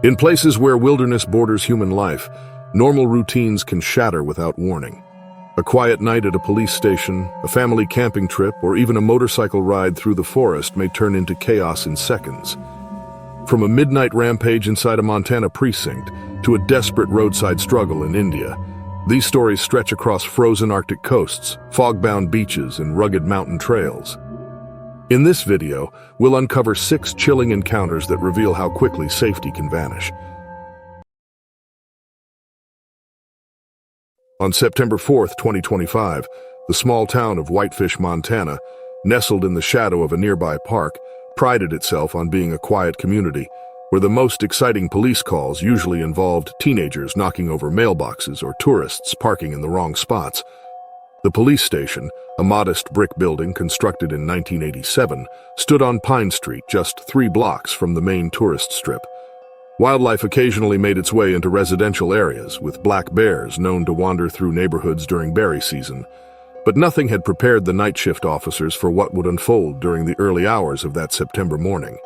In places where wilderness borders human life, normal routines can shatter without warning. A quiet night at a police station, a family camping trip, or even a motorcycle ride through the forest may turn into chaos in seconds. From a midnight rampage inside a Montana precinct to a desperate roadside struggle in India, these stories stretch across frozen Arctic coasts, fog-bound beaches, and rugged mountain trails. In this video, we'll uncover 6 chilling encounters that reveal how quickly safety can vanish. On September 4, 2025, the small town of Whitefish, Montana, nestled in the shadow of a nearby park, prided itself on being a quiet community, where the most exciting police calls usually involved teenagers knocking over mailboxes or tourists parking in the wrong spots. The police station, a modest brick building constructed in 1987, stood on Pine Street, just 3 blocks from the main tourist strip. Wildlife occasionally made its way into residential areas, with black bears known to wander through neighborhoods during berry season. But nothing had prepared the night shift officers for what would unfold during the early hours of that September morning.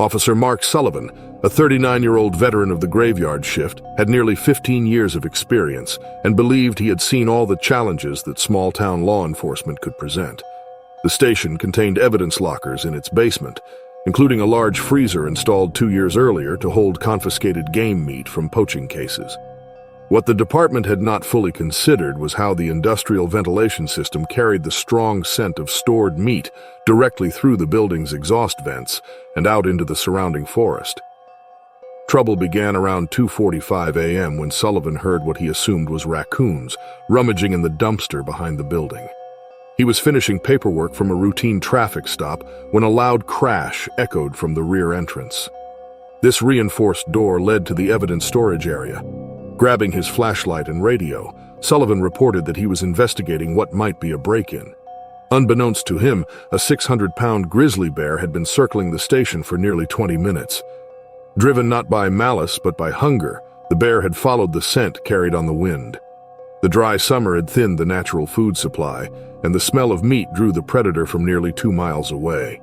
Officer Mark Sullivan, a 39-year-old veteran of the graveyard shift, had nearly 15 years of experience and believed he had seen all the challenges that small-town law enforcement could present. The station contained evidence lockers in its basement, including a large freezer installed 2 years earlier to hold confiscated game meat from poaching cases. What the department had not fully considered was how the industrial ventilation system carried the strong scent of stored meat directly through the building's exhaust vents and out into the surrounding forest. Trouble began around 2:45 a.m. when Sullivan heard what he assumed was raccoons rummaging in the dumpster behind the building. He was finishing paperwork from a routine traffic stop when a loud crash echoed from the rear entrance. This reinforced door led to the evidence storage area. Grabbing his flashlight and radio, Sullivan reported that he was investigating what might be a break-in. Unbeknownst to him, a 600-pound grizzly bear had been circling the station for nearly 20 minutes. Driven not by malice but by hunger, the bear had followed the scent carried on the wind. The dry summer had thinned the natural food supply, and the smell of meat drew the predator from nearly 2 miles away.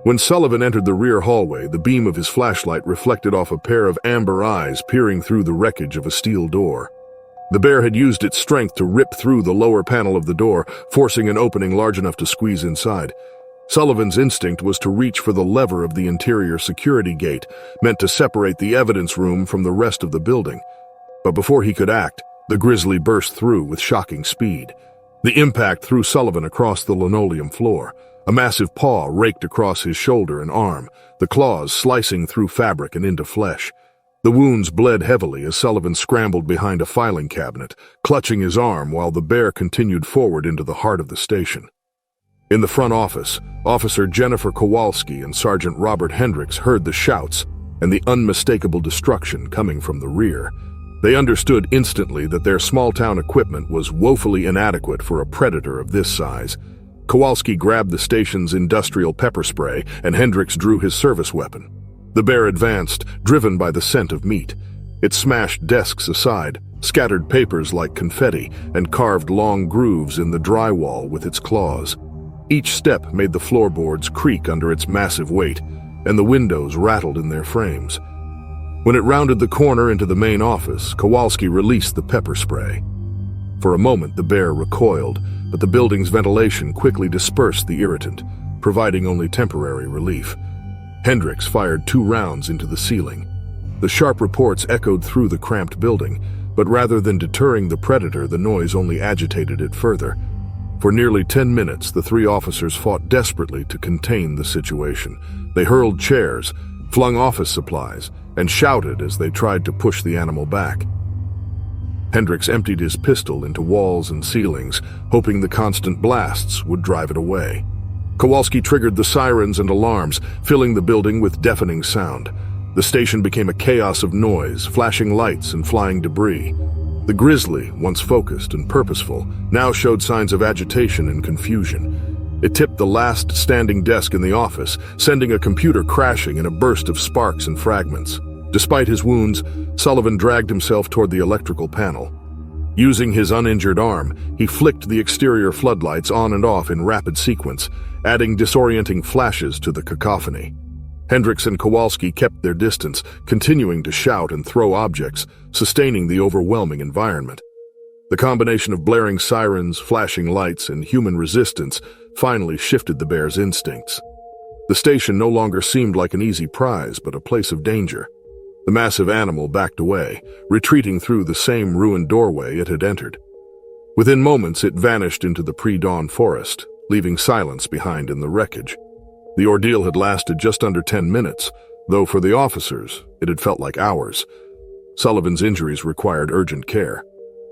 When Sullivan entered the rear hallway, the beam of his flashlight reflected off a pair of amber eyes peering through the wreckage of a steel door. The bear had used its strength to rip through the lower panel of the door, forcing an opening large enough to squeeze inside. Sullivan's instinct was to reach for the lever of the interior security gate, meant to separate the evidence room from the rest of the building. But before he could act, the grizzly burst through with shocking speed. The impact threw Sullivan across the linoleum floor. A massive paw raked across his shoulder and arm, the claws slicing through fabric and into flesh. The wounds bled heavily as Sullivan scrambled behind a filing cabinet, clutching his arm while the bear continued forward into the heart of the station. In the front office, Officer Jennifer Kowalski and Sergeant Robert Hendricks heard the shouts and the unmistakable destruction coming from the rear. They understood instantly that their small-town equipment was woefully inadequate for a predator of this size. Kowalski grabbed the station's industrial pepper spray, and Hendricks drew his service weapon. The bear advanced, driven by the scent of meat. It smashed desks aside, scattered papers like confetti, and carved long grooves in the drywall with its claws. Each step made the floorboards creak under its massive weight, and the windows rattled in their frames. When it rounded the corner into the main office, Kowalski released the pepper spray. For a moment, the bear recoiled, but the building's ventilation quickly dispersed the irritant, providing only temporary relief. Hendricks fired 2 rounds into the ceiling. The sharp reports echoed through the cramped building, but rather than deterring the predator, the noise only agitated it further. For nearly 10 minutes, the 3 officers fought desperately to contain the situation. They hurled chairs, flung office supplies, and shouted as they tried to push the animal back. Hendricks emptied his pistol into walls and ceilings, hoping the constant blasts would drive it away. Kowalski triggered the sirens and alarms, filling the building with deafening sound. The station became a chaos of noise, flashing lights and flying debris. The Grizzly, once focused and purposeful, now showed signs of agitation and confusion. It tipped the last standing desk in the office, sending a computer crashing in a burst of sparks and fragments. Despite his wounds, Sullivan dragged himself toward the electrical panel. Using his uninjured arm, he flicked the exterior floodlights on and off in rapid sequence, adding disorienting flashes to the cacophony. Hendricks and Kowalski kept their distance, continuing to shout and throw objects, sustaining the overwhelming environment. The combination of blaring sirens, flashing lights, and human resistance finally shifted the bear's instincts. The station no longer seemed like an easy prize, but a place of danger. The massive animal backed away, retreating through the same ruined doorway it had entered. Within moments, it vanished into the pre-dawn forest, leaving silence behind in the wreckage. The ordeal had lasted just under 10 minutes, though for the officers, it had felt like hours. Sullivan's injuries required urgent care.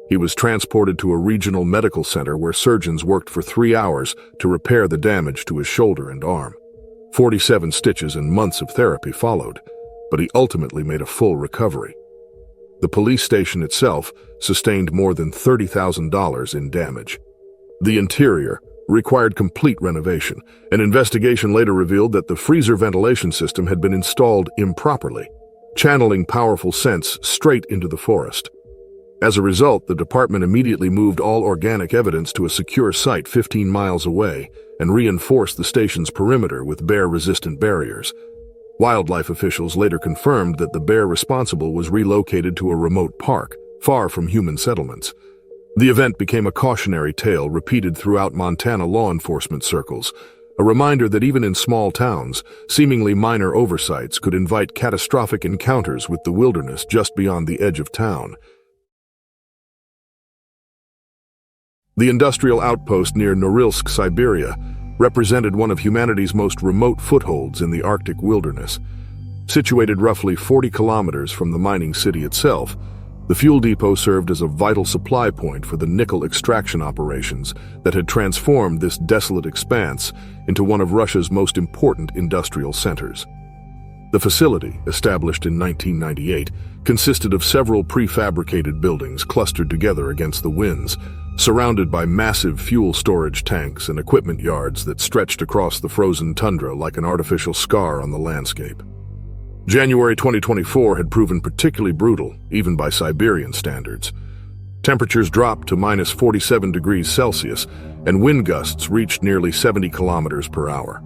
He was transported to a regional medical center where surgeons worked for 3 hours to repair the damage to his shoulder and arm. 47 stitches and months of therapy followed, but he ultimately made a full recovery. The police station itself sustained more than $30,000 in damage. The interior required complete renovation. An investigation later revealed that the freezer ventilation system had been installed improperly, channeling powerful scents straight into the forest. As a result, the department immediately moved all organic evidence to a secure site 15 miles away and reinforced the station's perimeter with bear-resistant barriers. Wildlife officials later confirmed that the bear responsible was relocated to a remote park, far from human settlements. The event became a cautionary tale repeated throughout Montana law enforcement circles, a reminder that even in small towns, seemingly minor oversights could invite catastrophic encounters with the wilderness just beyond the edge of town. The industrial outpost near Norilsk, Siberia, represented one of humanity's most remote footholds in the Arctic wilderness. Situated roughly 40 kilometers from the mining city itself, the fuel depot served as a vital supply point for the nickel extraction operations that had transformed this desolate expanse into one of Russia's most important industrial centers. The facility, established in 1998, consisted of several prefabricated buildings clustered together against the winds, surrounded by massive fuel storage tanks and equipment yards that stretched across the frozen tundra like an artificial scar on the landscape. January 2024 had proven particularly brutal, even by Siberian standards. Temperatures dropped to minus 47 degrees Celsius, and wind gusts reached nearly 70 kilometers per hour.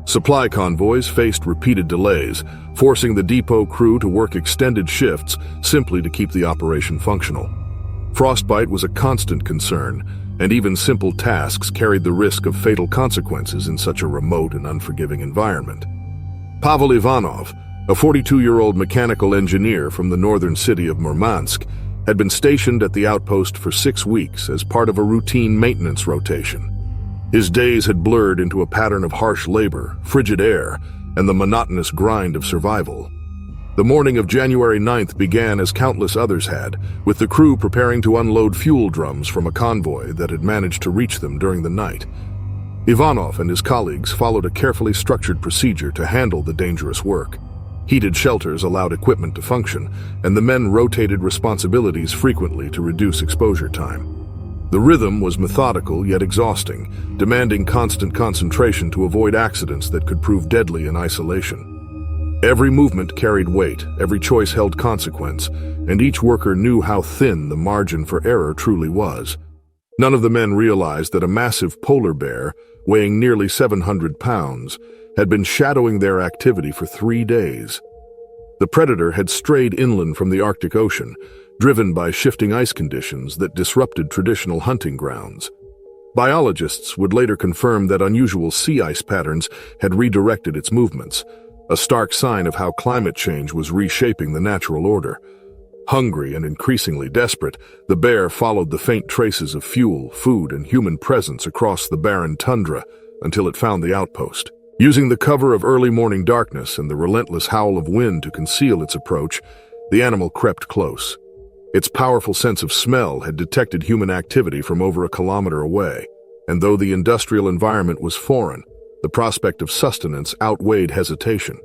Supply convoys faced repeated delays, forcing the depot crew to work extended shifts simply to keep the operation functional. Frostbite was a constant concern, and even simple tasks carried the risk of fatal consequences in such a remote and unforgiving environment. Pavel Ivanov, a 42-year-old mechanical engineer from the northern city of Murmansk, had been stationed at the outpost for 6 weeks as part of a routine maintenance rotation. His days had blurred into a pattern of harsh labor, frigid air, and the monotonous grind of survival. The morning of January 9th began as countless others had, with the crew preparing to unload fuel drums from a convoy that had managed to reach them during the night. Ivanov and his colleagues followed a carefully structured procedure to handle the dangerous work. Heated shelters allowed equipment to function, and the men rotated responsibilities frequently to reduce exposure time. The rhythm was methodical yet exhausting, demanding constant concentration to avoid accidents that could prove deadly in isolation. Every movement carried weight, every choice held consequence, and each worker knew how thin the margin for error truly was. None of the men realized that a massive polar bear, weighing nearly 700 pounds, had been shadowing their activity for 3 days. The predator had strayed inland from the Arctic Ocean, driven by shifting ice conditions that disrupted traditional hunting grounds. Biologists would later confirm that unusual sea ice patterns had redirected its movements, a stark sign of how climate change was reshaping the natural order. Hungry and increasingly desperate, the bear followed the faint traces of fuel, food, and human presence across the barren tundra until it found the outpost. Using the cover of early morning darkness and the relentless howl of wind to conceal its approach, the animal crept close. Its powerful sense of smell had detected human activity from over a kilometer away, and though the industrial environment was foreign, the prospect of sustenance outweighed hesitation.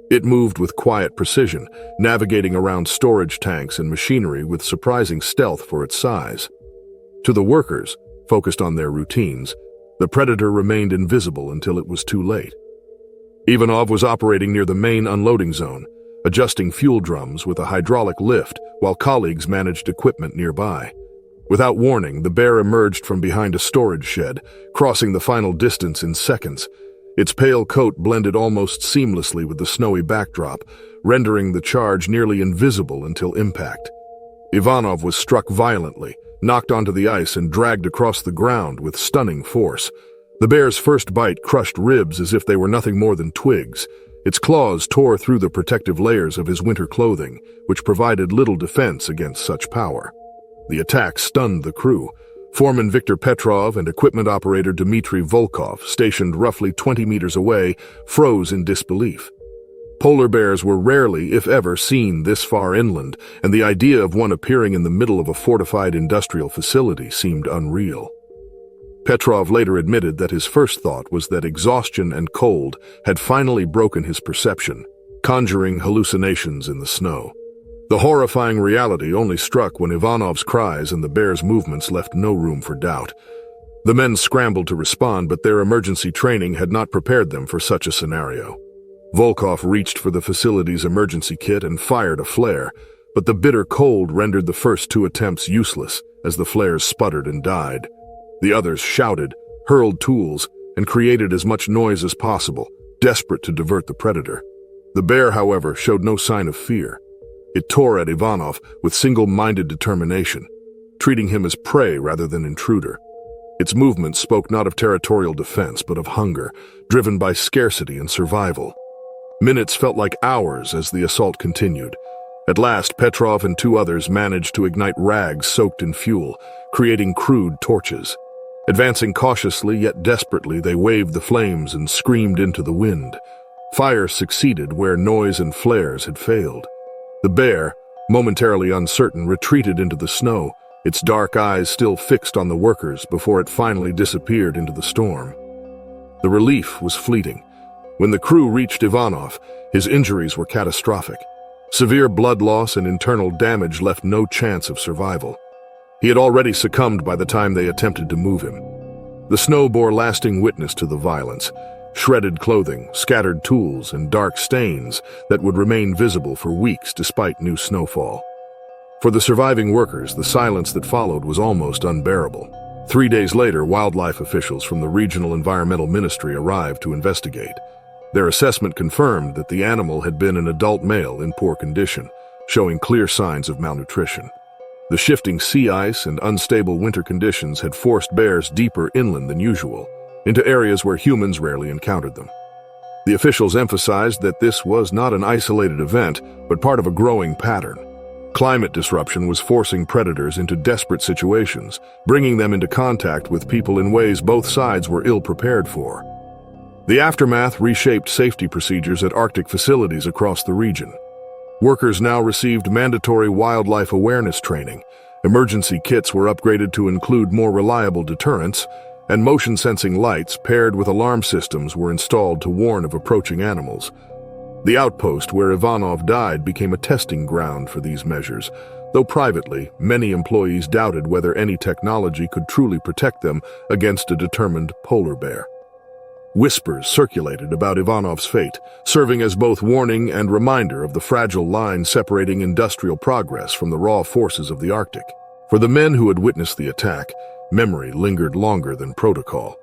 It moved with quiet precision, navigating around storage tanks and machinery with surprising stealth for its size. To the workers, focused on their routines, the predator remained invisible until it was too late. Ivanov was operating near the main unloading zone, adjusting fuel drums with a hydraulic lift while colleagues managed equipment nearby. Without warning, the bear emerged from behind a storage shed, crossing the final distance in seconds. Its pale coat blended almost seamlessly with the snowy backdrop, rendering the charge nearly invisible until impact. Ivanov was struck violently, knocked onto the ice and dragged across the ground with stunning force. The bear's first bite crushed ribs as if they were nothing more than twigs. Its claws tore through the protective layers of his winter clothing, which provided little defense against such power. The attack stunned the crew. Foreman Viktor Petrov and equipment operator Dmitry Volkov, stationed roughly 20 meters away, froze in disbelief. Polar bears were rarely, if ever, seen this far inland, and the idea of one appearing in the middle of a fortified industrial facility seemed unreal. Petrov later admitted that his first thought was that exhaustion and cold had finally broken his perception, conjuring hallucinations in the snow. The horrifying reality only struck when Ivanov's cries and the bear's movements left no room for doubt. The men scrambled to respond, but their emergency training had not prepared them for such a scenario. Volkov reached for the facility's emergency kit and fired a flare, but the bitter cold rendered the first two attempts useless as the flares sputtered and died. The others shouted, hurled tools, and created as much noise as possible, desperate to divert the predator. The bear, however, showed no sign of fear. It tore at Ivanov with single-minded determination, treating him as prey rather than intruder. Its movements spoke not of territorial defense, but of hunger, driven by scarcity and survival. Minutes felt like hours as the assault continued. At last, Petrov and two others managed to ignite rags soaked in fuel, creating crude torches. Advancing cautiously yet desperately, they waved the flames and screamed into the wind. Fire succeeded where noise and flares had failed. The bear, momentarily uncertain, retreated into the snow, its dark eyes still fixed on the workers before it finally disappeared into the storm. The relief was fleeting. When the crew reached Ivanov, his injuries were catastrophic. Severe blood loss and internal damage left no chance of survival. He had already succumbed by the time they attempted to move him. The snow bore lasting witness to the violence. Shredded clothing, scattered tools, and dark stains that would remain visible for weeks despite new snowfall. For the surviving workers, the silence that followed was almost unbearable. 3 days later, wildlife officials from the Regional Environmental Ministry arrived to investigate. Their assessment confirmed that the animal had been an adult male in poor condition, showing clear signs of malnutrition. The shifting sea ice and unstable winter conditions had forced bears deeper inland than usual, into areas where humans rarely encountered them. The officials emphasized that this was not an isolated event, but part of a growing pattern. Climate disruption was forcing predators into desperate situations, bringing them into contact with people in ways both sides were ill-prepared for. The aftermath reshaped safety procedures at Arctic facilities across the region. Workers now received mandatory wildlife awareness training, emergency kits were upgraded to include more reliable deterrents, and motion-sensing lights paired with alarm systems were installed to warn of approaching animals. The outpost where Ivanov died became a testing ground for these measures, though privately, many employees doubted whether any technology could truly protect them against a determined polar bear. Whispers circulated about Ivanov's fate, serving as both warning and reminder of the fragile line separating industrial progress from the raw forces of the Arctic. For the men who had witnessed the attack, memory lingered longer than protocol.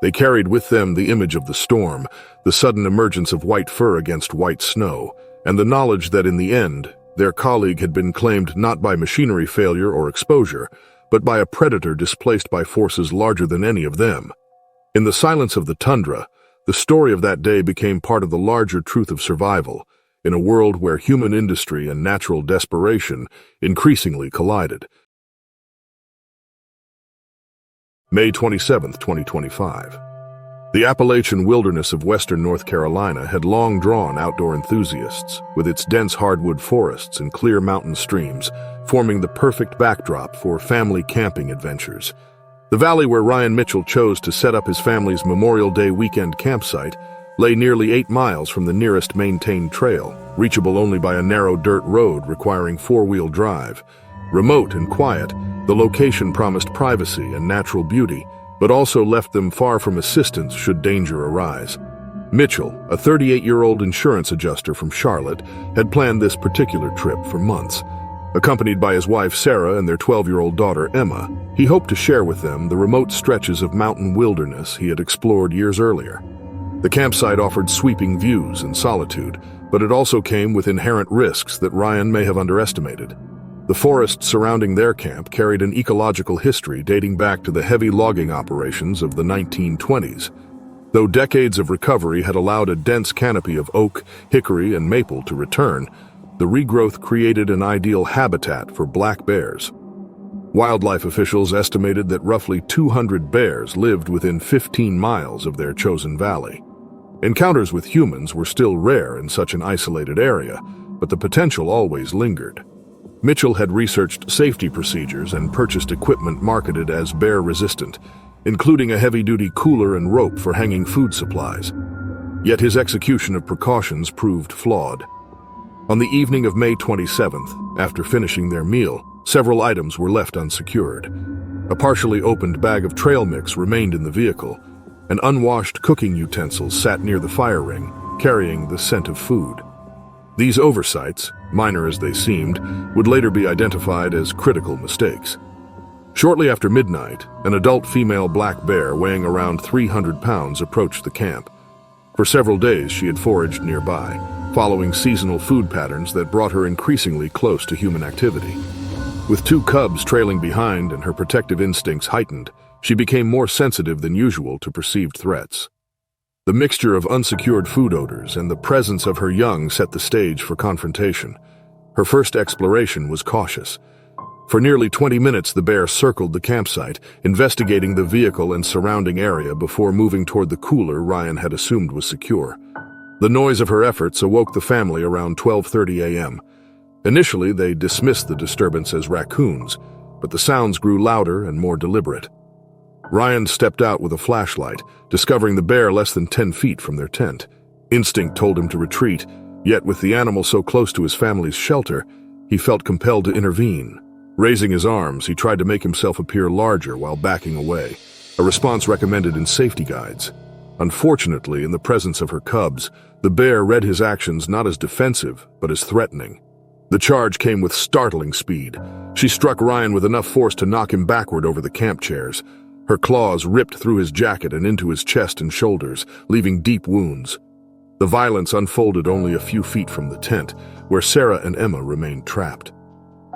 They carried with them the image of the storm, the sudden emergence of white fur against white snow, and the knowledge that in the end, their colleague had been claimed not by machinery failure or exposure, but by a predator displaced by forces larger than any of them. In the silence of the tundra, the story of that day became part of the larger truth of survival, in a world where human industry and natural desperation increasingly collided. May 27, 2025. The Appalachian wilderness of western North Carolina had long drawn outdoor enthusiasts, with its dense hardwood forests and clear mountain streams, forming the perfect backdrop for family camping adventures. The valley where Ryan Mitchell chose to set up his family's Memorial Day weekend campsite lay nearly 8 miles from the nearest maintained trail, reachable only by a narrow dirt road requiring 4-wheel drive. Remote and quiet, the location promised privacy and natural beauty, but also left them far from assistance should danger arise. Mitchell, a 38-year-old insurance adjuster from Charlotte, had planned this particular trip for months. Accompanied by his wife Sarah and their 12-year-old daughter Emma, he hoped to share with them the remote stretches of mountain wilderness he had explored years earlier. The campsite offered sweeping views and solitude, but it also came with inherent risks that Ryan may have underestimated. The forest surrounding their camp carried an ecological history dating back to the heavy logging operations of the 1920s. Though decades of recovery had allowed a dense canopy of oak, hickory, and maple to return, the regrowth created an ideal habitat for black bears. Wildlife officials estimated that roughly 200 bears lived within 15 miles of their chosen valley. Encounters with humans were still rare in such an isolated area, but the potential always lingered. Mitchell had researched safety procedures and purchased equipment marketed as bear-resistant, including a heavy-duty cooler and rope for hanging food supplies. Yet his execution of precautions proved flawed. On the evening of May 27th, after finishing their meal, several items were left unsecured. A partially opened bag of trail mix remained in the vehicle, and unwashed cooking utensils sat near the fire ring, carrying the scent of food. These oversights, minor as they seemed, would later be identified as critical mistakes. Shortly after midnight, an adult female black bear weighing around 300 pounds approached the camp. For several days she had foraged nearby, following seasonal food patterns that brought her increasingly close to human activity. With two cubs trailing behind and her protective instincts heightened, she became more sensitive than usual to perceived threats. The mixture of unsecured food odors and the presence of her young set the stage for confrontation. Her first exploration was cautious. For nearly 20 minutes, the bear circled the campsite, investigating the vehicle and surrounding area before moving toward the cooler Ryan had assumed was secure. The noise of her efforts awoke the family around 12:30 a.m. Initially, they dismissed the disturbance as raccoons, but the sounds grew louder and more deliberate. Ryan stepped out with a flashlight, discovering the bear less than 10 feet from their tent. Instinct told him to retreat, yet with the animal so close to his family's shelter, he felt compelled to intervene. Raising his arms, he tried to make himself appear larger while backing away, a response recommended in safety guides. Unfortunately, in the presence of her cubs, the bear read his actions not as defensive, but as threatening. The charge came with startling speed. She struck Ryan with enough force to knock him backward over the camp chairs. Her claws ripped through his jacket and into his chest and shoulders, leaving deep wounds. The violence unfolded only a few feet from the tent, where Sarah and Emma remained trapped.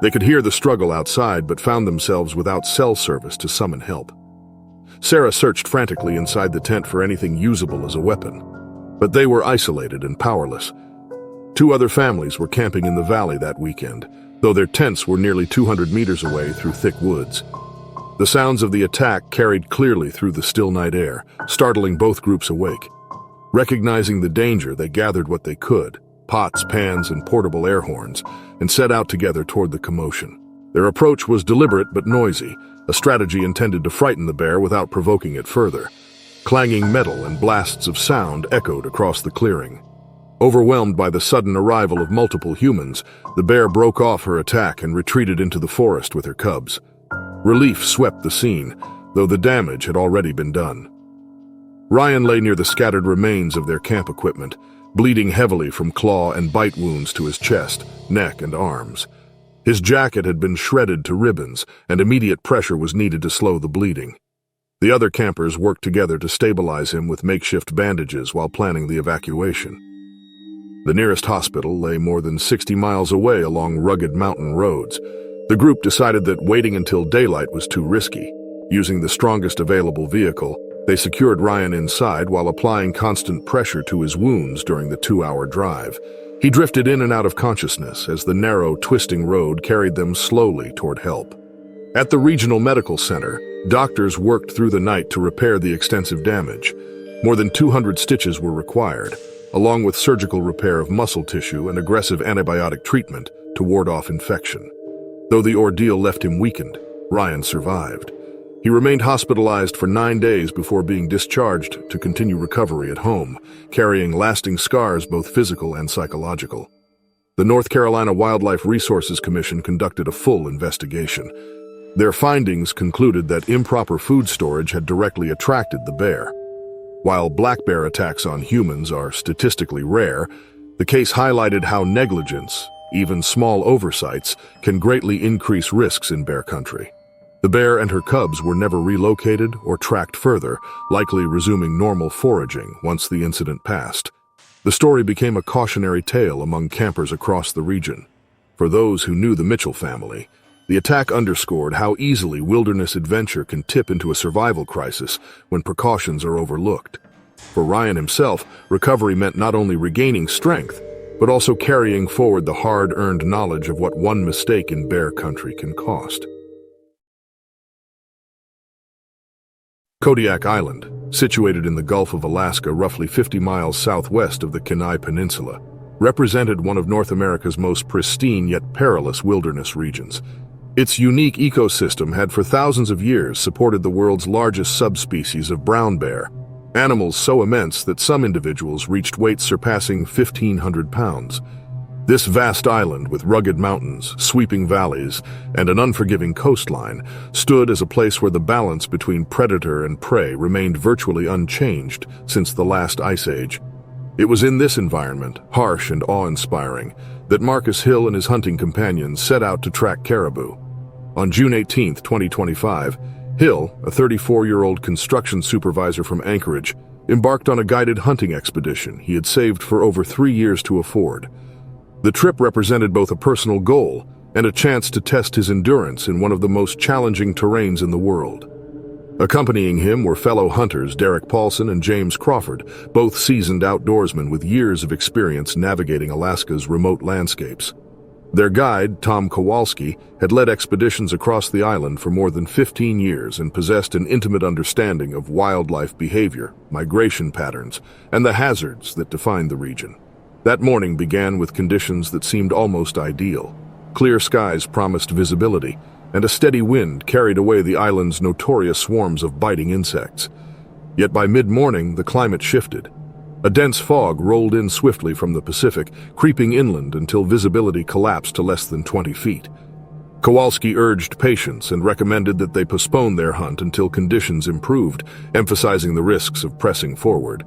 They could hear the struggle outside, but found themselves without cell service to summon help. Sarah searched frantically inside the tent for anything usable as a weapon, but they were isolated and powerless. Two other families were camping in the valley that weekend, though their tents were nearly 200 meters away through thick woods. The sounds of the attack carried clearly through the still night air, startling both groups awake. Recognizing the danger, they gathered what they could, pots, pans, and portable air horns, and set out together toward the commotion. Their approach was deliberate but noisy, a strategy intended to frighten the bear without provoking it further. Clanging metal and blasts of sound echoed across the clearing. Overwhelmed by the sudden arrival of multiple humans, the bear broke off her attack and retreated into the forest with her cubs. Relief swept the scene, though the damage had already been done. Ryan lay near the scattered remains of their camp equipment, bleeding heavily from claw and bite wounds to his chest, neck, and arms. His jacket had been shredded to ribbons, and immediate pressure was needed to slow the bleeding. The other campers worked together to stabilize him with makeshift bandages while planning the evacuation. The nearest hospital lay more than 60 miles away along rugged mountain roads. The group decided that waiting until daylight was too risky. Using the strongest available vehicle, they secured Ryan inside while applying constant pressure to his wounds during the 2-hour drive. He drifted in and out of consciousness as the narrow, twisting road carried them slowly toward help. At the regional medical center, doctors worked through the night to repair the extensive damage. More than 200 stitches were required, along with surgical repair of muscle tissue and aggressive antibiotic treatment to ward off infection. Though the ordeal left him weakened, Ryan survived. He remained hospitalized for 9 days before being discharged to continue recovery at home, carrying lasting scars both physical and psychological. The North Carolina Wildlife Resources Commission conducted a full investigation. Their findings concluded that improper food storage had directly attracted the bear. While black bear attacks on humans are statistically rare, the case highlighted how negligence, even small oversights, can greatly increase risks in bear country. The bear and her cubs were never relocated or tracked further, likely resuming normal foraging once the incident passed. The story became a cautionary tale among campers across the region. For those who knew the Mitchell family, the attack underscored how easily wilderness adventure can tip into a survival crisis when precautions are overlooked. For Ryan himself, recovery meant not only regaining strength, but also carrying forward the hard-earned knowledge of what one mistake in bear country can cost. Kodiak Island, situated in the Gulf of Alaska roughly 50 miles southwest of the Kenai Peninsula, represented one of North America's most pristine yet perilous wilderness regions. Its unique ecosystem had for thousands of years supported the world's largest subspecies of brown bear, animals so immense that some individuals reached weights surpassing 1,500 pounds. This vast island, with rugged mountains, sweeping valleys, and an unforgiving coastline, stood as a place where the balance between predator and prey remained virtually unchanged since the last ice age. It was in this environment, harsh and awe-inspiring, that Marcus Hill and his hunting companions set out to track caribou. On June 18, 2025, Hill, a 34-year-old construction supervisor from Anchorage, embarked on a guided hunting expedition he had saved for over 3 years to afford. The trip represented both a personal goal and a chance to test his endurance in one of the most challenging terrains in the world. Accompanying him were fellow hunters Derek Paulson and James Crawford, both seasoned outdoorsmen with years of experience navigating Alaska's remote landscapes. Their guide, Tom Kowalski, had led expeditions across the island for more than 15 years and possessed an intimate understanding of wildlife behavior, migration patterns, and the hazards that defined the region. That morning began with conditions that seemed almost ideal. Clear skies promised visibility, and a steady wind carried away the island's notorious swarms of biting insects. Yet by mid-morning, the climate shifted. A dense fog rolled in swiftly from the Pacific, creeping inland until visibility collapsed to less than 20 feet. Kowalski urged patience and recommended that they postpone their hunt until conditions improved, emphasizing the risks of pressing forward.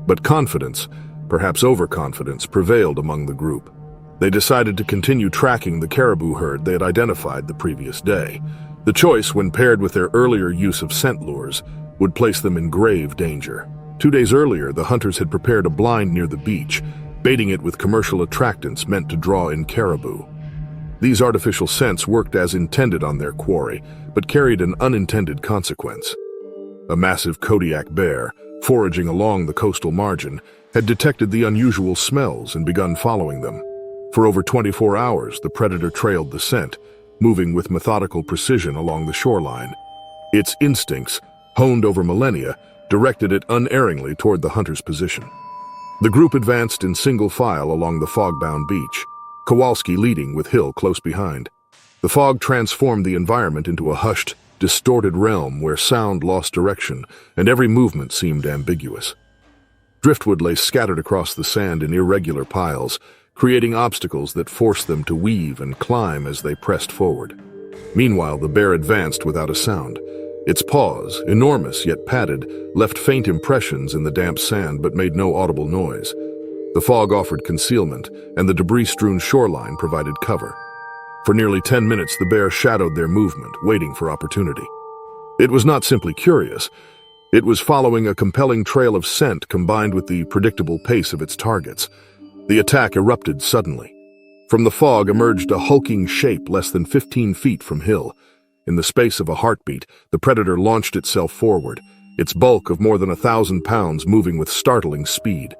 But confidence, perhaps overconfidence, prevailed among the group. They decided to continue tracking the caribou herd they had identified the previous day. The choice, when paired with their earlier use of scent lures, would place them in grave danger. 2 days earlier, the hunters had prepared a blind near the beach, baiting it with commercial attractants meant to draw in caribou. These artificial scents worked as intended on their quarry, but carried an unintended consequence. A massive Kodiak bear, foraging along the coastal margin, had detected the unusual smells and begun following them. For over 24 hours, the predator trailed the scent, moving with methodical precision along the shoreline. Its instincts, honed over millennia, directed it unerringly toward the hunter's position. The group advanced in single file along the fog-bound beach, Kowalski leading with Hill close behind. The fog transformed the environment into a hushed, distorted realm where sound lost direction and every movement seemed ambiguous. Driftwood lay scattered across the sand in irregular piles, creating obstacles that forced them to weave and climb as they pressed forward. Meanwhile, the bear advanced without a sound. Its paws, enormous yet padded, left faint impressions in the damp sand but made no audible noise. The fog offered concealment, and the debris-strewn shoreline provided cover. For nearly 10 minutes, the bear shadowed their movement, waiting for opportunity. It was not simply curious. It was following a compelling trail of scent combined with the predictable pace of its targets. The attack erupted suddenly. From the fog emerged a hulking shape less than 15 feet from Hill. In the space of a heartbeat, the predator launched itself forward, its bulk of more than 1,000 pounds moving with startling speed.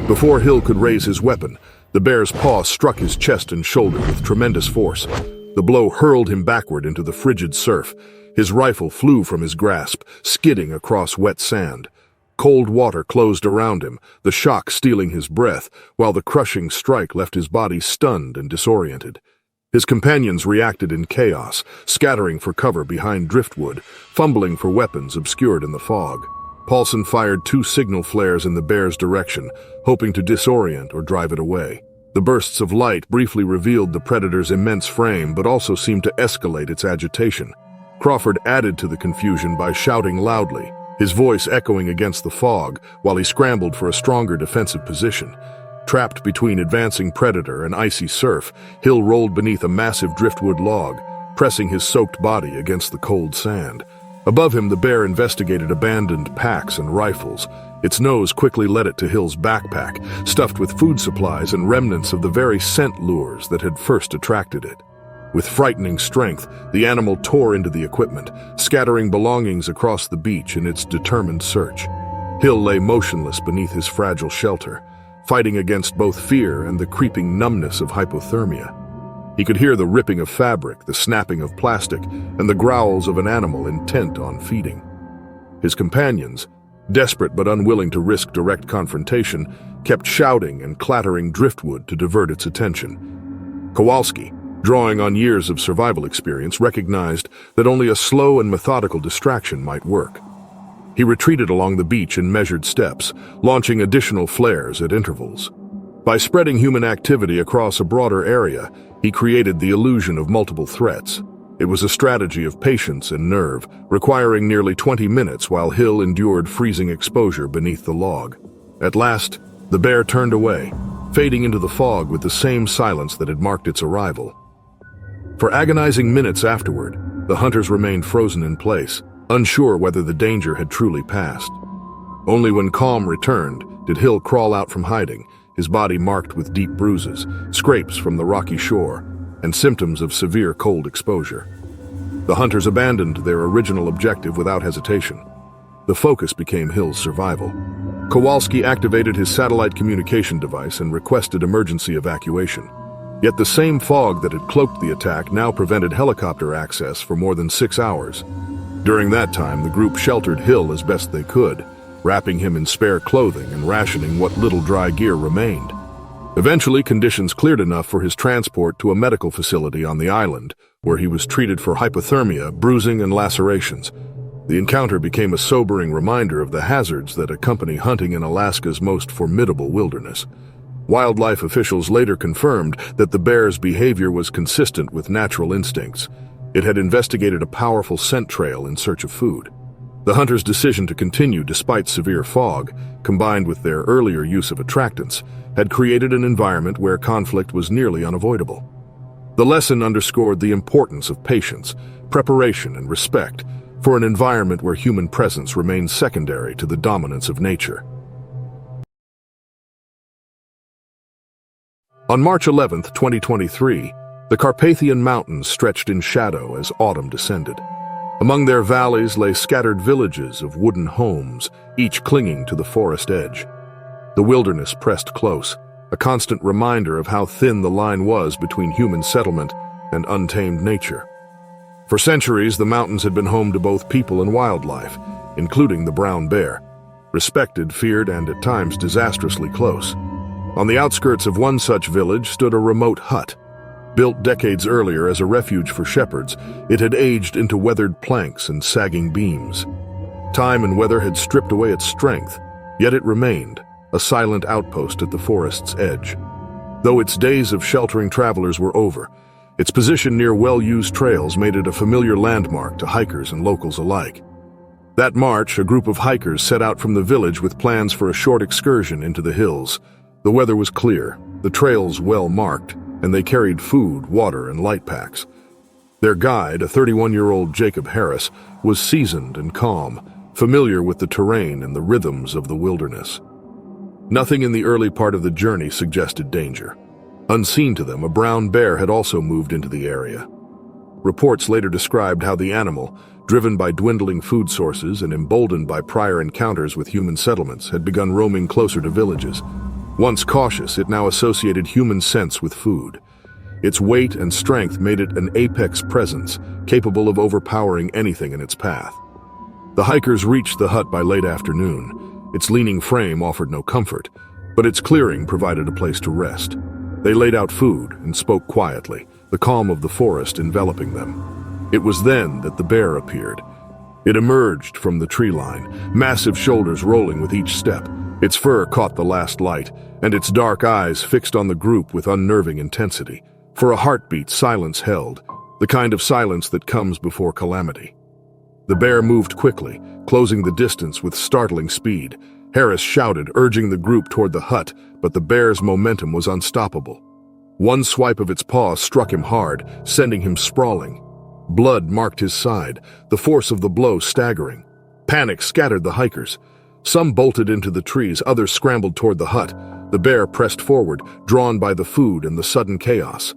Before Hill could raise his weapon, the bear's paw struck his chest and shoulder with tremendous force. The blow hurled him backward into the frigid surf. His rifle flew from his grasp, skidding across wet sand. Cold water closed around him, the shock stealing his breath, while the crushing strike left his body stunned and disoriented. His companions reacted in chaos, scattering for cover behind driftwood, fumbling for weapons obscured in the fog. Paulson fired 2 signal flares in the bear's direction, hoping to disorient or drive it away. The bursts of light briefly revealed the predator's immense frame, but also seemed to escalate its agitation. Crawford added to the confusion by shouting loudly, his voice echoing against the fog while he scrambled for a stronger defensive position. Trapped between advancing predator and icy surf, Hill rolled beneath a massive driftwood log, pressing his soaked body against the cold sand. Above him, the bear investigated abandoned packs and rifles. Its nose quickly led it to Hill's backpack, stuffed with food supplies and remnants of the very scent lures that had first attracted it. With frightening strength, the animal tore into the equipment, scattering belongings across the beach in its determined search. Hill lay motionless beneath his fragile shelter, fighting against both fear and the creeping numbness of hypothermia. He could hear the ripping of fabric, the snapping of plastic, and the growls of an animal intent on feeding. His companions, desperate but unwilling to risk direct confrontation, kept shouting and clattering driftwood to divert its attention. Kowalski, drawing on years of survival experience, recognized that only a slow and methodical distraction might work. He retreated along the beach in measured steps, launching additional flares at intervals. By spreading human activity across a broader area, he created the illusion of multiple threats. It was a strategy of patience and nerve, requiring nearly 20 minutes while Hill endured freezing exposure beneath the log. At last, the bear turned away, fading into the fog with the same silence that had marked its arrival. For agonizing minutes afterward, the hunters remained frozen in place, unsure whether the danger had truly passed. Only when calm returned did Hill crawl out from hiding, his body marked with deep bruises, scrapes from the rocky shore, and symptoms of severe cold exposure. The hunters abandoned their original objective without hesitation. The focus became Hill's survival. Kowalski activated his satellite communication device and requested emergency evacuation. Yet the same fog that had cloaked the attack now prevented helicopter access for more than 6 hours. During that time, the group sheltered Hill as best they could, wrapping him in spare clothing and rationing what little dry gear remained. Eventually, conditions cleared enough for his transport to a medical facility on the island, where he was treated for hypothermia, bruising, and lacerations. The encounter became a sobering reminder of the hazards that accompany hunting in Alaska's most formidable wilderness. Wildlife officials later confirmed that the bear's behavior was consistent with natural instincts. It had investigated a powerful scent trail in search of food. The hunters' decision to continue despite severe fog, combined with their earlier use of attractants, had created an environment where conflict was nearly unavoidable. The lesson underscored the importance of patience, preparation, and respect for an environment where human presence remains secondary to the dominance of nature. On March 11, 2023, the Carpathian Mountains stretched in shadow as autumn descended. Among their valleys lay scattered villages of wooden homes, each clinging to the forest edge. The wilderness pressed close, a constant reminder of how thin the line was between human settlement and untamed nature. For centuries, the mountains had been home to both people and wildlife, including the brown bear, respected, feared, and at times disastrously close. On the outskirts of one such village stood a remote hut. Built decades earlier as a refuge for shepherds, it had aged into weathered planks and sagging beams. Time and weather had stripped away its strength, yet it remained, a silent outpost at the forest's edge. Though its days of sheltering travelers were over, its position near well-used trails made it a familiar landmark to hikers and locals alike. That March, a group of hikers set out from the village with plans for a short excursion into the hills. The weather was clear, the trails well marked, and they carried food, water, and light packs. Their guide, a 31-year-old Jacob Harris, was seasoned and calm, familiar with the terrain and the rhythms of the wilderness. Nothing in the early part of the journey suggested danger. Unseen to them, a brown bear had also moved into the area. Reports later described how the animal, driven by dwindling food sources and emboldened by prior encounters with human settlements, had begun roaming closer to villages. Once cautious, it now associated human scents with food. Its weight and strength made it an apex presence, capable of overpowering anything in its path. The hikers reached the hut by late afternoon. Its leaning frame offered no comfort, but its clearing provided a place to rest. They laid out food and spoke quietly, the calm of the forest enveloping them. It was then that the bear appeared. It emerged from the tree line, massive shoulders rolling with each step. Its fur caught the last light, and its dark eyes fixed on the group with unnerving intensity. For a heartbeat, silence held, the kind of silence that comes before calamity. The bear moved quickly, closing the distance with startling speed. Harris shouted, urging the group toward the hut, but the bear's momentum was unstoppable. One swipe of its paw struck him hard, sending him sprawling. Blood marked his side, the force of the blow staggering. Panic scattered the hikers. Some bolted into the trees, others scrambled toward the hut. The bear pressed forward, drawn by the food and the sudden chaos.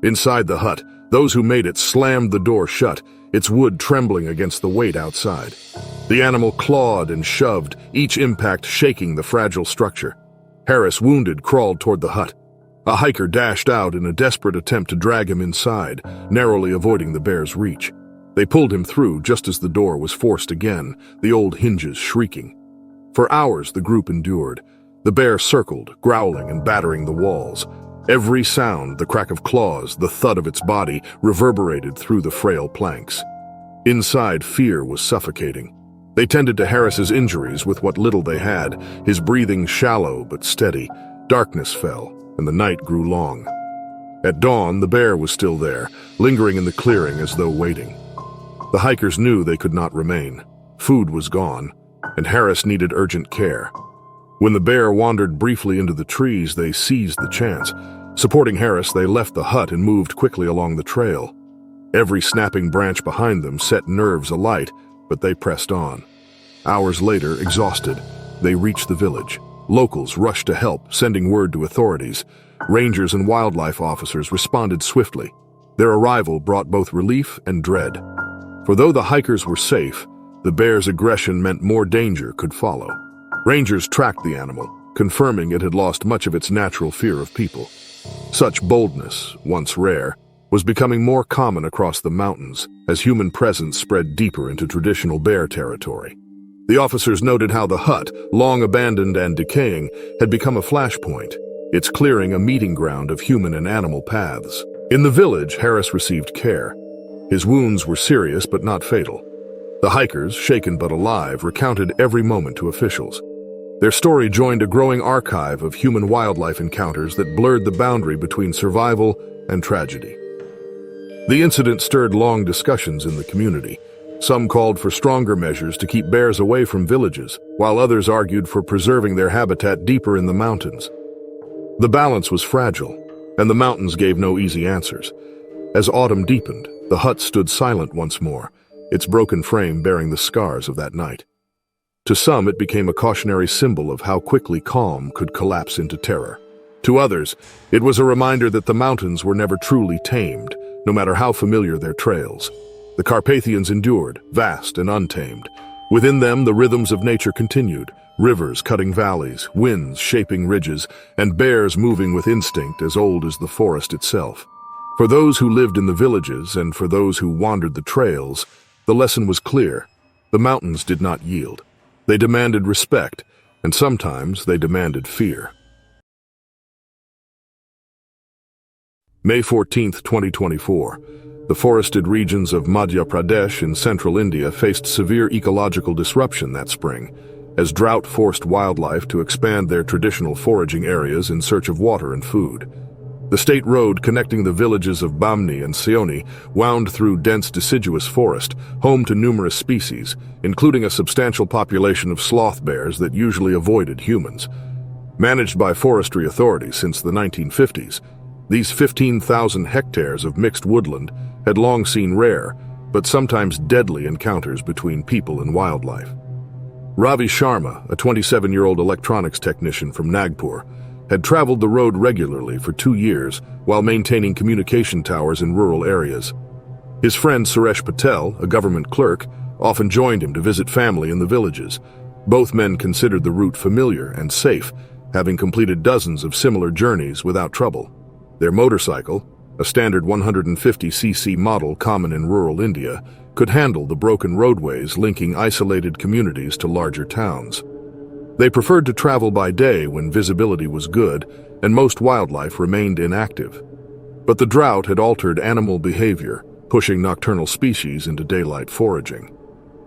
Inside the hut, those who made it slammed the door shut, its wood trembling against the weight outside. The animal clawed and shoved, each impact shaking the fragile structure. Harris, wounded, crawled toward the hut. A hiker dashed out in a desperate attempt to drag him inside, narrowly avoiding the bear's reach. They pulled him through just as the door was forced again, the old hinges shrieking. For hours the group endured. The bear circled, growling and battering the walls. Every sound, the crack of claws, the thud of its body, reverberated through the frail planks. Inside, fear was suffocating. They tended to Harris's injuries with what little they had, his breathing shallow but steady. Darkness fell, and the night grew long. At dawn, the bear was still there, lingering in the clearing as though waiting. The hikers knew they could not remain. Food was gone, and Harris needed urgent care. When the bear wandered briefly into the trees, they seized the chance. Supporting Harris, they left the hut and moved quickly along the trail. Every snapping branch behind them set nerves alight, but they pressed on. Hours later, exhausted, they reached the village. Locals rushed to help, sending word to authorities. Rangers and wildlife officers responded swiftly. Their arrival brought both relief and dread. For though the hikers were safe, the bear's aggression meant more danger could follow. Rangers tracked the animal, confirming it had lost much of its natural fear of people. Such boldness, once rare, was becoming more common across the mountains as human presence spread deeper into traditional bear territory. The officers noted how the hut, long abandoned and decaying, had become a flashpoint, its clearing a meeting ground of human and animal paths. In the village, Harris received care. His wounds were serious but not fatal. The hikers, shaken but alive, recounted every moment to officials. Their story joined a growing archive of human-wildlife encounters that blurred the boundary between survival and tragedy. The incident stirred long discussions in the community. Some called for stronger measures to keep bears away from villages, while others argued for preserving their habitat deeper in the mountains. The balance was fragile, and the mountains gave no easy answers. As autumn deepened, the hut stood silent once more, its broken frame bearing the scars of that night. To some, it became a cautionary symbol of how quickly calm could collapse into terror. To others, it was a reminder that the mountains were never truly tamed, no matter how familiar their trails. The Carpathians endured, vast and untamed. Within them, the rhythms of nature continued, rivers cutting valleys, winds shaping ridges, and bears moving with instinct as old as the forest itself. For those who lived in the villages and for those who wandered the trails, the lesson was clear. The mountains did not yield. They demanded respect, and sometimes they demanded fear. May 14, 2024. The forested regions of Madhya Pradesh in central India faced severe ecological disruption that spring, as drought forced wildlife to expand their traditional foraging areas in search of water and food. The state road connecting the villages of Bamni and Seoni wound through dense deciduous forest, home to numerous species, including a substantial population of sloth bears that usually avoided humans. Managed by forestry authorities since the 1950s, these 15,000 hectares of mixed woodland had long seen rare, but sometimes deadly encounters between people and wildlife. Ravi Sharma, a 27-year-old electronics technician from Nagpur, had traveled the road regularly for 2 years while maintaining communication towers in rural areas. His friend Suresh Patel, a government clerk, often joined him to visit family in the villages. Both men considered the route familiar and safe, having completed dozens of similar journeys without trouble. Their motorcycle, a standard 150cc model common in rural India, could handle the broken roadways linking isolated communities to larger towns. They preferred to travel by day when visibility was good and most wildlife remained inactive. But the drought had altered animal behavior, pushing nocturnal species into daylight foraging.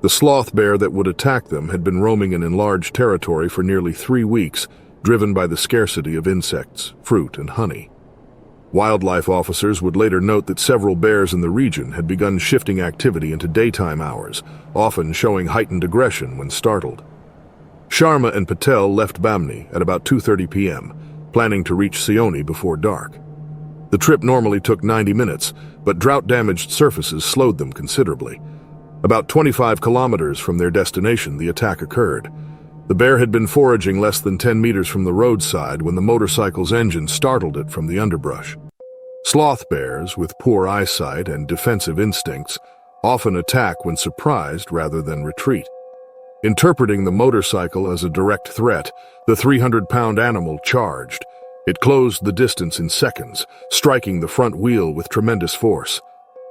The sloth bear that would attack them had been roaming an enlarged territory for nearly 3 weeks, driven by the scarcity of insects, fruit, and honey. Wildlife officers would later note that several bears in the region had begun shifting activity into daytime hours, often showing heightened aggression when startled. Sharma and Patel left Bamni at about 2:30 p.m., planning to reach Seoni before dark. The trip normally took 90 minutes, but drought-damaged surfaces slowed them considerably. About 25 kilometers from their destination, the attack occurred. The bear had been foraging less than 10 meters from the roadside when the motorcycle's engine startled it from the underbrush. Sloth bears, with poor eyesight and defensive instincts, often attack when surprised rather than retreat. Interpreting the motorcycle as a direct threat, the 300-pound animal charged. It closed the distance in seconds, striking the front wheel with tremendous force.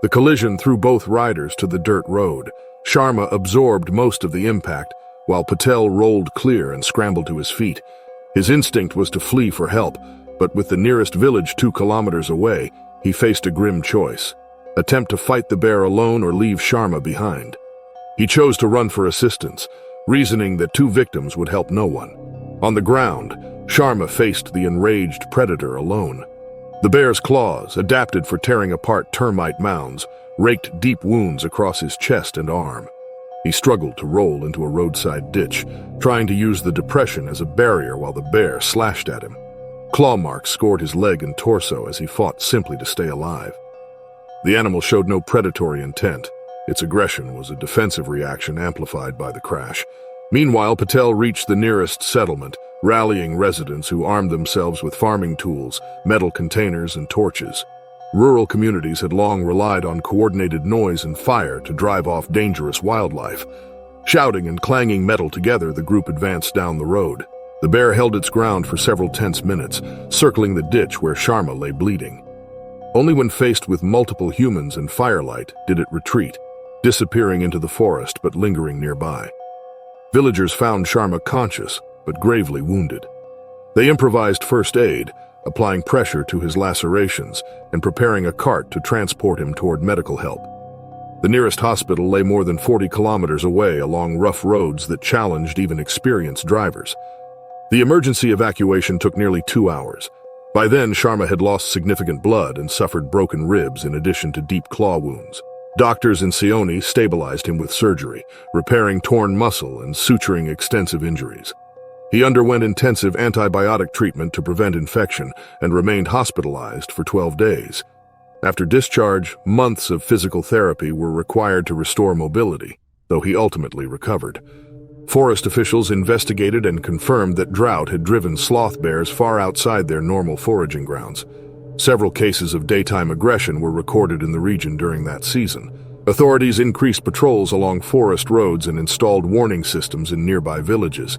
The collision threw both riders to the dirt road. Sharma absorbed most of the impact, while Patel rolled clear and scrambled to his feet. His instinct was to flee for help, but with the nearest village 2 kilometers away, he faced a grim choice: attempt to fight the bear alone or leave Sharma behind. He chose to run for assistance, reasoning that 2 victims would help no one. On the ground, Sharma faced the enraged predator alone. The bear's claws, adapted for tearing apart termite mounds, raked deep wounds across his chest and arm. He struggled to roll into a roadside ditch, trying to use the depression as a barrier while the bear slashed at him. Claw marks scored his leg and torso as he fought simply to stay alive. The animal showed no predatory intent. Its aggression was a defensive reaction amplified by the crash. Meanwhile, Patel reached the nearest settlement, rallying residents who armed themselves with farming tools, metal containers, and torches. Rural communities had long relied on coordinated noise and fire to drive off dangerous wildlife. Shouting and clanging metal together, the group advanced down the road. The bear held its ground for several tense minutes, circling the ditch where Sharma lay bleeding. Only when faced with multiple humans and firelight did it retreat, disappearing into the forest but lingering nearby. Villagers found Sharma conscious but gravely wounded. They improvised first aid, applying pressure to his lacerations and preparing a cart to transport him toward medical help. The nearest hospital lay more than 40 kilometers away along rough roads that challenged even experienced drivers. The emergency evacuation took nearly 2 hours. By then, Sharma had lost significant blood and suffered broken ribs in addition to deep claw wounds. Doctors in Seoni stabilized him with surgery, repairing torn muscle and suturing extensive injuries. He underwent intensive antibiotic treatment to prevent infection and remained hospitalized for 12 days. After discharge, months of physical therapy were required to restore mobility, though he ultimately recovered. Forest officials investigated and confirmed that drought had driven sloth bears far outside their normal foraging grounds. Several cases of daytime aggression were recorded in the region during that season. Authorities increased patrols along forest roads and installed warning systems in nearby villages.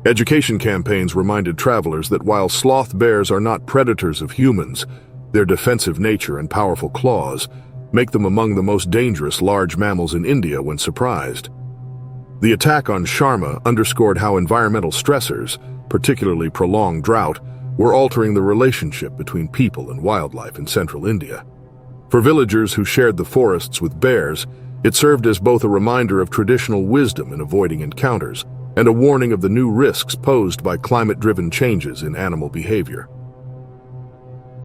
Education campaigns reminded travelers that while sloth bears are not predators of humans, their defensive nature and powerful claws make them among the most dangerous large mammals in India when surprised. The attack on Sharma underscored how environmental stressors, particularly prolonged drought, were altering the relationship between people and wildlife in central India. For villagers who shared the forests with bears, it served as both a reminder of traditional wisdom in avoiding encounters and a warning of the new risks posed by climate-driven changes in animal behavior.